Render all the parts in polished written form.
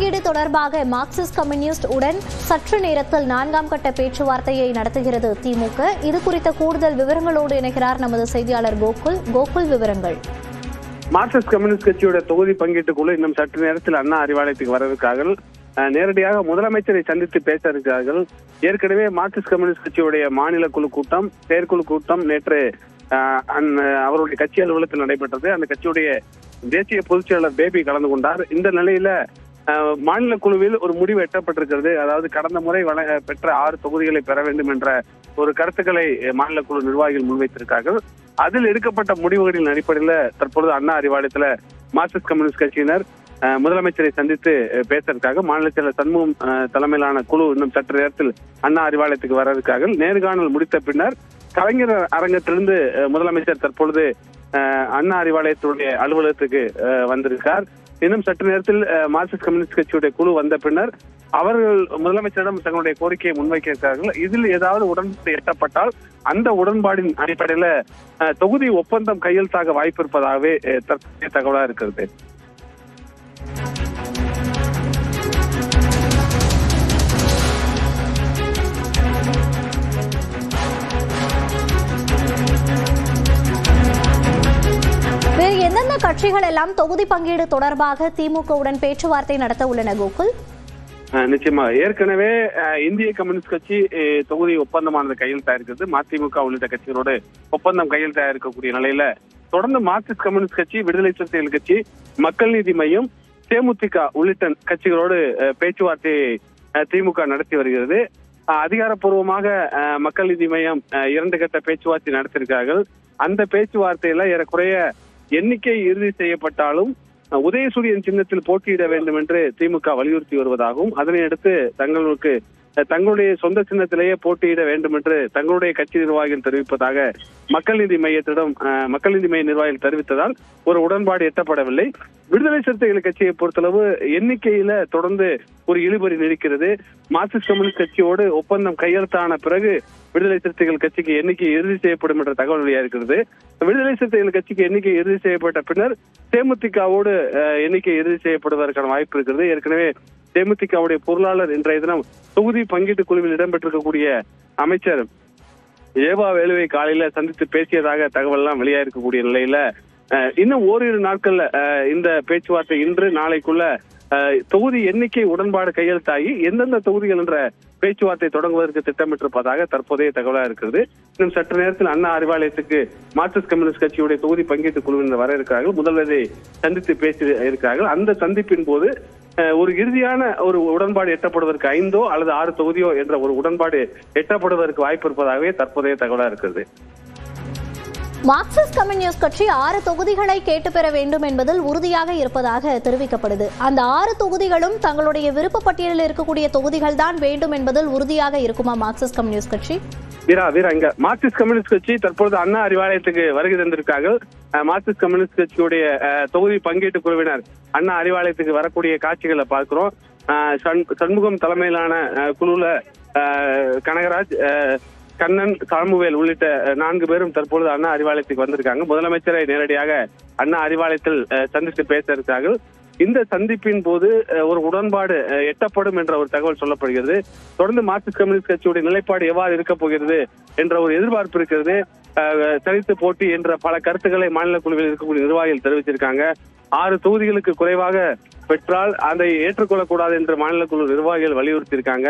பங்கீடு தொடர்பாக Marxist communist உடன் சற்று நேரத்தில் 4ஆம் கட்ட பேச்சுவார்த்தையை நடத்துகிறது திமுக. இது குறித்த கூடுதல் விவரங்களோடு இணைகிறார் நமது செய்தியாளர் கோகுல். விவரங்கள். மார்க்சிஸ்ட் கம்யூனிஸ்ட் கட்சியோட தொகுதி பங்கீட்டு குழு இன்னும் சற்று நேரத்தில் அண்ணா அறிவாலயத்துக்கு வரவிருக்கிறார்கள். நேரடியாக முதலமைச்சரை சந்தித்து பேச இருக்கிறார்கள். ஏற்கனவே மார்க்சிஸ்ட் கம்யூனிஸ்ட் கட்சியுடைய மாநில குழு கூட்டம், செயற்குழு கூட்டம் நேற்று அவருடைய கட்சி அலுவலகத்தில் நடைபெற்றது. அந்த கட்சியுடைய தேசிய பொதுச் செயலாளர் பேபி கலந்து கொண்டார். இந்த நிலையில மாநில குழுவில் ஒரு முடிவு எட்டப்பட்டிருக்கிறது. அதாவது கடந்த முறை பெற்ற 6 தொகுதிகளை பெற வேண்டும் என்ற ஒரு கருத்துக்களை மாநில குழு நிர்வாகிகள் முன்வைத்திருக்கார்கள். அதில் எடுக்கப்பட்ட முடிவுகளின் அடிப்படையில் தற்பொழுது அண்ணா அறிவாலயத்துல மார்க்சிஸ்ட் கம்யூனிஸ்ட் கட்சியினர் முதலமைச்சரை சந்தித்து பேசுறதுக்காக மாநில செயலர் சண்முகம் தலைமையிலான குழு இன்னும் சற்று நேரத்தில் அண்ணா அறிவாலயத்துக்கு வர இருக்கார்கள். நேர்காணல் முடித்த பின்னர் கலைஞர் அரங்கத்திலிருந்து முதலமைச்சர் தற்பொழுது அண்ணா அறிவாலயத்துடைய அலுவலகத்துக்கு வந்திருக்கார். இன்னும் சற்று நேரத்தில் மார்க்சிஸ்ட் கம்யூனிஸ்ட் கட்சியுடைய குழு வந்த பின்னர் அவர்கள் முதலமைச்சரிடம் தங்களுடைய கோரிக்கையை முன்வைக்க இருக்கிறார்கள். இதில் ஏதாவது உடன்பாடு எட்டப்பட்டால் அந்த உடன்பாடின் அடிப்படையில தொகுதி ஒப்பந்தம் கையெழுத்தாக வாய்ப்பு இருப்பதாகவே தற்போதைய தகவலா இருக்கிறது. வேறு எந்தெந்த கட்சிகள் எல்லாம் தொகுதி பங்கீடு தொடர்பாக திமுகவுடன் பேச்சுவார்த்தை நடத்த உள்ளன கோகுல்? நிச்சயமா ஏற்கனவே இந்திய கம்யூனிஸ்ட் கட்சி தொகுதி ஒப்பந்தமானது கையெழுத்தாயிருக்கிறது. மதிமுக உள்ளிட்ட கட்சிகளோடு ஒப்பந்தம் கையெழுத்தாயிருக்கக்கூடிய நிலையில தொடர்ந்து மார்க்சிஸ்ட் கம்யூனிஸ்ட் கட்சி, விடுதலை சிறுத்தைகள் கட்சி, மக்கள் நீதி மையம், தேமுதிக உள்ளிட்ட கட்சிகளோடு பேச்சுவார்த்தையை திமுக நடத்தி வருகிறது. அதிகாரப்பூர்வமாக மக்கள் நீதி மையம் 2 கட்ட பேச்சுவார்த்தை நடத்தியிருக்கிறார்கள். அந்த பேச்சுவார்த்தையில ஏறக்குறைய எண்ணிக்கை இறுதி செய்யப்பட்டாலும் உதயசூரியன் சின்னத்தில் போட்டியிட வேண்டும் என்று திமுக வலியுறுத்தி வருவதாகவும், அதனை அடுத்து தங்களுடைய சொந்த சின்னத்திலேயே போட்டியிட வேண்டும் என்று தங்களுடைய கட்சி நிர்வாகிகள் தெரிவிப்பதாக மக்கள் நீதி மைய நிர்வாகிகள் தெரிவித்ததால் ஒரு உடன்பாடு எட்டப்படவில்லை. விடுதலை சிறுத்தைகள் கட்சியை பொறுத்தளவு எண்ணிக்கையில தொடர்ந்து ஒரு இழுபறி நீடிக்கிறது. மார்க்சிஸ்ட் கம்யூனிஸ்ட் கட்சியோடு ஒப்பந்தம் கையெழுத்தான பிறகு விடுதலை சிறுத்தைகள் கட்சிக்கு எண்ணிக்கை இறுதி செய்யப்படும் என்ற தகவல் வெளியாகிறது. விடுதலை சிறுத்தைகள் கட்சிக்கு எண்ணிக்கை இறுதி செய்யப்பட்ட பின்னர் தேமுதிகவோடு எண்ணிக்கை இறுதி செய்யப்படுவதற்கான வாய்ப்பு இருக்கிறது. ஏற்கனவே தேமுதிகவுடைய பொருளாளர் இன்றைய தினம் தொகுதி பங்கீட்டு குழுவில் இடம்பெற்றிருக்கக்கூடிய அமைச்சர் ஏவா வேலுவை காலையில சந்தித்து பேசியதாக தகவல் எல்லாம் வெளியாயிருக்கக்கூடிய நிலையில இன்னும் ஓரிரு நாட்கள்ல இந்த பேச்சுவார்த்தை இன்று நாளைக்குள்ள தொகுதி எண்ணிக்கை உடன்பாடு கையெழுத்தாகி எந்தெந்த தொகுதிகள் என்ற பேச்சுவார்த்தை தொடங்குவதற்கு திட்டமிட்டிருப்பதாக தற்போதைய தகவலா இருக்கிறது. இன்னும் சற்று நேரத்தில் அண்ணா அறிவாலயத்துக்கு மார்க்சிஸ்ட் கம்யூனிஸ்ட் கட்சியுடைய தொகுதி பங்கீட்டு குழுவினர் வர இருக்கிறார்கள். முதல்வரை சந்தித்து பேசி இருக்கிறார்கள். அந்த சந்திப்பின் போது ஒரு இறுதியான ஒரு உடன்பாடு எட்டப்படுவதற்கு 5 அல்லது 6 தொகுதியோ என்ற ஒரு உடன்பாடு எட்டப்படுவதற்கு வாய்ப்பு இருப்பதாகவே தற்போதைய தகவலா இருக்கிறது. மார்க்சிஸ்ட் கம்யூனிஸ்ட் கட்சி 6 தொகுதிகளை கேட்டு பெற வேண்டும் என்பதில் உறுதியாக இருப்பதாக தெரிவிக்கப்படுது. அந்த 6 தொகுதிகளும் தங்களுடைய விருப்ப பட்டியலில் இருக்கக்கூடிய தொகுதிகள் தான் வேண்டும் என்பதில் உறுதியாக இருக்குமா மார்க்சிஸ்ட் கம்யூனிஸ்ட் கட்சி? இங்க மார்க்சிஸ்ட் கம்யூனிஸ்ட் கட்சி தற்பொழுது அண்ணா அறிவாலயத்துக்கு வருகை தந்திருக்கார்கள். மார்க்சிஸ்ட் கம்யூனிஸ்ட் கட்சியுடைய தொகுதி பங்கீட்டு குழுவினர் அண்ணா அறிவாலயத்துக்கு வரக்கூடிய காட்சிகளை பார்க்கிறோம். சண்முகம் தலைமையிலான குழுல கனகராஜ், கண்ணன், சாமுவேல் உள்ளிட்ட 4 பேரும் தற்பொழுது அண்ணா அறிவாலயத்துக்கு வந்திருக்காங்க. முதலமைச்சரை நேரடியாக அண்ணா அறிவாலயத்தில் சந்தித்து பேச இருக்கிறார்கள். இந்த சந்திப்பின் போது ஒரு உடன்பாடு எட்டப்படும் என்ற ஒரு தகவல் சொல்லப்படுகிறது. தொடர்ந்து மார்க்சிஸ்ட் கம்யூனிஸ்ட் கட்சியுடைய நிலைப்பாடு எவ்வாறு இருக்க போகிறது என்ற ஒரு எதிர்பார்ப்பு இருக்கிறது. தனித்து போட்டி என்ற பல கருத்துக்களை மாநில குழுவில் இருக்கக்கூடிய நிர்வாகிகள் தெரிவிச்சிருக்காங்க. 6 தொகுதிகளுக்கு குறைவாக பெற்றால் அதை ஏற்றுக்கொள்ளக்கூடாது என்று மாநில குழு நிர்வாகிகள் வலியுறுத்தி இருக்காங்க.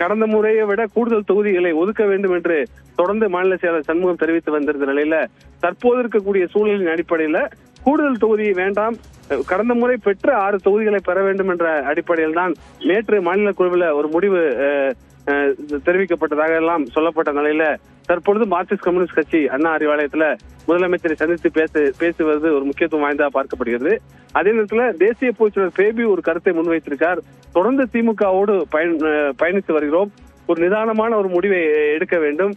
கடந்த முறையை விட கூடுதல் தொகுதிகளை ஒதுக்க வேண்டும் என்று தொடர்ந்து மாநில செயலர் சண்முகம் தெரிவித்து வந்திருந்த நிலையில தற்போது இருக்கக்கூடிய சூழலின் அடிப்படையில கூடுதல் தொகுதி வேண்டாம், கடந்த முறை பெற்ற 6 தொகுதிகளை பெற வேண்டும் என்ற அடிப்படையில் தான் நேற்று மாநில குழுவில் ஒரு முடிவு தெரிவிக்கப்பட்டதாக எல்லாம் சொல்லப்பட்ட நிலையில தற்பொழுது மார்க்சிஸ்ட் கம்யூனிஸ்ட் கட்சி அண்ணா அறிவாலயத்துல முதலமைச்சரை சந்தித்து பேசுவது ஒரு முக்கியத்துவம் வாய்ந்ததாக பார்க்கப்படுகிறது. அதே நேரத்தில் தேசிய பொதுச்செயலாளர் பேபி ஒரு கருத்தை முன்வைத்திருக்கார். தொடர்ந்து திமுகவோடு பயணித்து வருகிறோம், ஒரு நிதானமான ஒரு முடிவை எடுக்க வேண்டும்,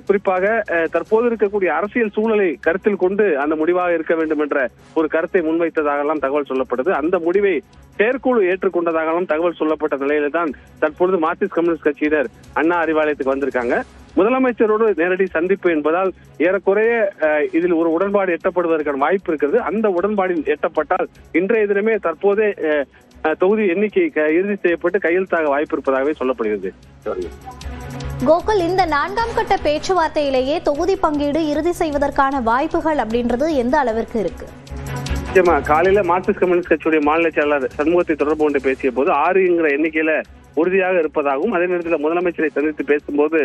குறிப்பாக தற்போது இருக்கக்கூடிய அரசியல் சூழலை கருத்தில் கொண்டு அந்த முடிவாக இருக்க வேண்டும் என்ற ஒரு கருத்தை முன்வைத்ததாகலாம் தகவல் சொல்லப்படுது. அந்த முடிவை செயற்குழு ஏற்றுக்கொண்டதாகவும் தகவல் சொல்லப்பட்ட நிலையில தான் தற்பொழுது மார்க்சிஸ்ட் கம்யூனிஸ்ட் கட்சியினர் அண்ணா அறிவாலயத்துக்கு வந்திருக்காங்க. முதலமைச்சரோடு நேரடி சந்திப்பு என்பதால் ஏறக்குறைய இதில் ஒரு உடன்பாடு எட்டப்படுவதற்கான வாய்ப்பு இருக்கிறது. அந்த உடன்பாடில் எட்டப்பட்டால் இன்றைய தினமே தற்போதே தொகுதி எண்ணிக்கை இறுதி செய்யப்பட்டு கையெழுத்தாக வாய்ப்பு இருப்பதாகவே சொல்லப்படுகிறது. கோகுல், இந்த 4ஆம் கட்ட பேச்சுவார்த்தையிலேயே தொகுதி பங்கீடு இறுதி செய்வதற்கான வாய்ப்புகள் அப்படின்றது எந்த அளவிற்கு இருக்கு? நிச்சயமா காலையில மார்க்சிஸ்ட் கம்யூனிஸ்ட் கட்சியுடைய மாநில செயலாளர் சண்முகத்தை தொடர்பு கொண்டு பேசிய போது 6 எண்ணிக்கையில உறுதியாக இருப்பதாகவும் அதே நேரத்தில் முதலமைச்சரை சந்தித்து பேசும்போது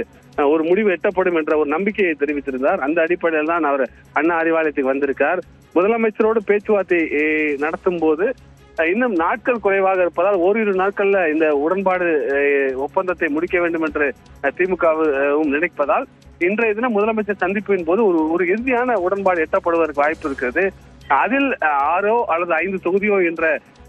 ஒரு முடிவு எட்டப்படும் என்ற ஒரு நம்பிக்கையை தெரிவித்திருந்தார். அந்த அடிப்படையில் தான் அவர் அண்ணா அறிவாலயத்துக்கு வந்திருக்கார். முதலமைச்சரோடு பேச்சுவார்த்தை நடத்தும் போது இன்னும் நாட்கள் குறைவாக இருப்பதால் ஓரிரு நாட்கள்ல இந்த உடன்பாடு ஒப்பந்தத்தை முடிக்க வேண்டும் என்று திமுகவும் நினைப்பதால் இன்றைய தினம் முதலமைச்சர் சந்திப்பின் போது ஒரு இறுதியான உடன்பாடு எட்டப்படுவதற்கு வாய்ப்பு இருக்கிறது. அதில் 6 அல்லது 5 தொகுதியோ என்ற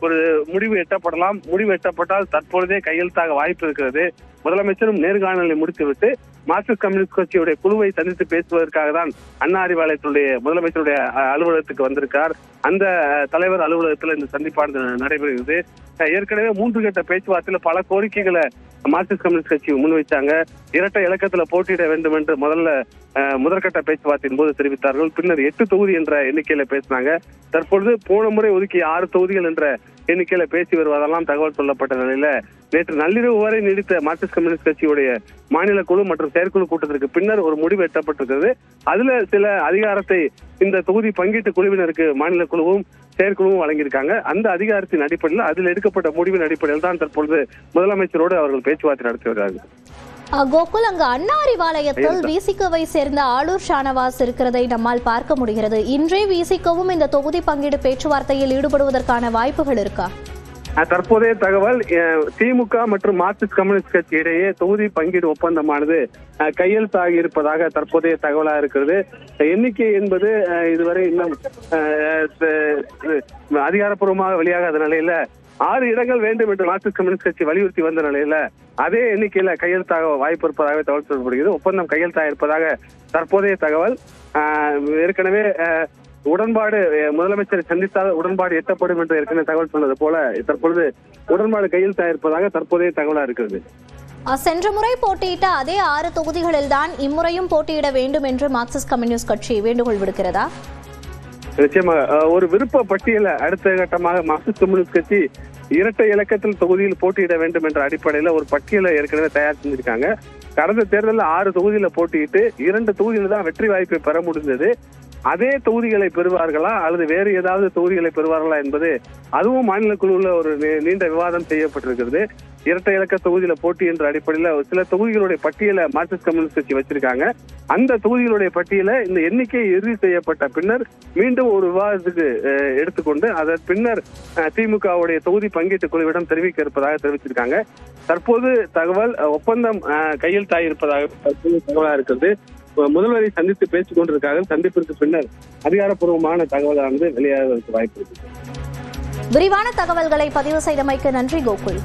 ஒரு முடிவு எட்டப்படலாம். முடிவு எட்டப்பட்டால் தற்பொழுதே கையெழுத்தாக வாய்ப்பு இருக்கிறது. முதலமைச்சரும் நேர்காணலை முடித்துவிட்டு மார்க்சிஸ்ட் கம்யூனிஸ்ட் கட்சியுடைய குழுவை சந்தித்து பேசுவதற்காக தான் அண்ணா அறிவாலயத்துடைய முதலமைச்சருடைய அலுவலகத்துக்கு வந்திருக்கார். அந்த தலைவர் அலுவலகத்தில் இந்த சந்திப்பானது நடைபெறுகிறது. ஏற்கனவே 3 கட்ட பேச்சுவார்த்தையில பல கோரிக்கைகளை மார்க்சிஸ்ட் கம்யூனிஸ்ட் கட்சி முன்வைத்தாங்க. இரட்டை இலக்கத்துல போட்டியிட வேண்டும் என்று முதற்கட்ட பேச்சுவார்த்தையின் போது தெரிவித்தார்கள். பின்னர் 8 தொகுதி என்ற எண்ணிக்கையில பேசினாங்க. தற்பொழுது போன முறை ஒதுக்கிய 6 தொகுதிகள் என்ற எண்ணிக்கையில பேசி வருவதெல்லாம் தகவல் சொல்லப்பட்ட நிலையில நேற்று நள்ளிரவு வரை நீடித்த மார்க்சிஸ்ட் கம்யூனிஸ்ட் கட்சியுடைய மாநில குழு மற்றும் செயற்குழு கூட்டத்திற்கு பின்னர் ஒரு முடிவு எட்டப்பட்டிருக்கிறது. அதுல சில அதிகாரத்தை இந்த தொகுதி பங்கீட்டு குழுவினருக்கு மாநில குழுவும் செயற்குழுவும் வழங்கியிருக்காங்க. அந்த அதிகாரத்தின் அடிப்படையில் அதில் எடுக்கப்பட்ட முடிவின் அடிப்படையில் தான் தற்பொழுது முதலமைச்சரோடு அவர்கள் பேச்சுவார்த்தை நடத்தி வருகிறார்கள். கோகுல், அங்கு அண்ணா அறிவாலயத்தில் விசிகவை சேர்ந்த ஆளூர் ஷானவாஸ் இருக்கிறதை நம்மால் பார்க்க முடிகிறது. இன்றே விசிகவும் இந்த தொகுதி பங்கீடு பேச்சுவார்த்தையில் ஈடுபடுவதற்கான வாய்ப்புகள் இருக்கா? தற்போதைய தகவல் திமுக மற்றும் மார்க்சிஸ்ட் கம்யூனிஸ்ட் கட்சி இடையே தொகுதி பங்கீடு ஒப்பந்தமானது கையெழுத்தாகி இருப்பதாக தற்போதைய தகவலா இருக்கிறது. எண்ணிக்கை என்பது இதுவரை இன்னும் அதிகாரப்பூர்வமாக வெளியாகாத நிலையில 6 இடங்கள் வேண்டும் என்று மார்க்சிஸ்ட் கம்யூனிஸ்ட் கட்சி வலியுறுத்தி வந்த நிலையில அதே எண்ணிக்கையில கையெழுத்தாக வாய்ப்பு இருப்பதாக தகவல் சொல்லப்படுகிறது. ஒப்பந்தம் கையெழுத்தாக இருப்பதாக தற்போதைய தகவல். ஏற்கனவே உடன்பாடு முதலமைச்சரை சந்தித்தால் உடன்பாடு எட்டப்படும் என்று ஏற்கனவே தகவல் சொன்னது போல தற்பொழுது உடன்பாடு கையெழுத்தாக இருப்பதாக தற்போதைய தகவலா இருக்கிறது. சென்ற முறை போட்டியிட்ட அதே 6 தொகுதிகளில் தான் இம்முறையும் போட்டியிட வேண்டும் என்று மார்க்சிஸ்ட் கம்யூனிஸ்ட் கட்சி வேண்டுகோள் விடுக்கிறதா? நிச்சயமாக ஒரு விருப்ப பட்டியல அடுத்த கட்டமாக மார்க்சிஸ்ட் கம்யூனிஸ்ட் கட்சி இரட்டை இலக்கத்தில் தொகுதியில் போட்டியிட வேண்டும் என்ற அடிப்படையில ஒரு பட்டியலை ஏற்கனவே தயார் செஞ்சிருக்காங்க. கடந்த தேர்தலில் 6 தொகுதியில போட்டியிட்டு 2 தொகுதியில தான் வெற்றி வாய்ப்பை பெற முடிந்தது. அதே தொகுதிகளை பெறுவார்களா அல்லது வேறு ஏதாவது தொகுதிகளை பெறுவார்களா என்பது அதுவும் மாநில குழுவில் ஒரு நீண்ட விவாதம் செய்யப்பட்டிருக்கிறது. இரட்டை இலக்க தொகுதியில போட்டி என்ற அடிப்படையில் சில தொகுதிகளுடைய பட்டியலை மார்க்சிஸ்ட் கம்யூனிஸ்ட் கட்சி வச்சிருக்காங்க. அந்த தொகுதிகளுடைய பட்டியலை இந்த எண்ணிக்கை இறுதி செய்யப்பட்ட பின்னர் மீண்டும் ஒரு விவாதத்துக்கு எடுத்துக்கொண்டு அதன் பின்னர் திமுகவுடைய தொகுதி பங்கீட்டு குழுவிடம் தெரிவிக்க இருப்பதாக தெரிவிச்சிருக்காங்க. தற்போது தகவல் ஒப்பந்தம் கையெழுத்தாயிருப்பதாக தகவலா இருக்கிறது. முதல்வரை சந்தித்து பேசிக் கொண்டிருக்காங்க. சந்திப்பிற்கு பின்னர் அதிகாரப்பூர்வமான தகவலானது வெளியாவதற்கு வாய்ப்பு இருக்கு. விரிவான தகவல்களை பதிவு செய்தமைக்கு நன்றி கோகுல்.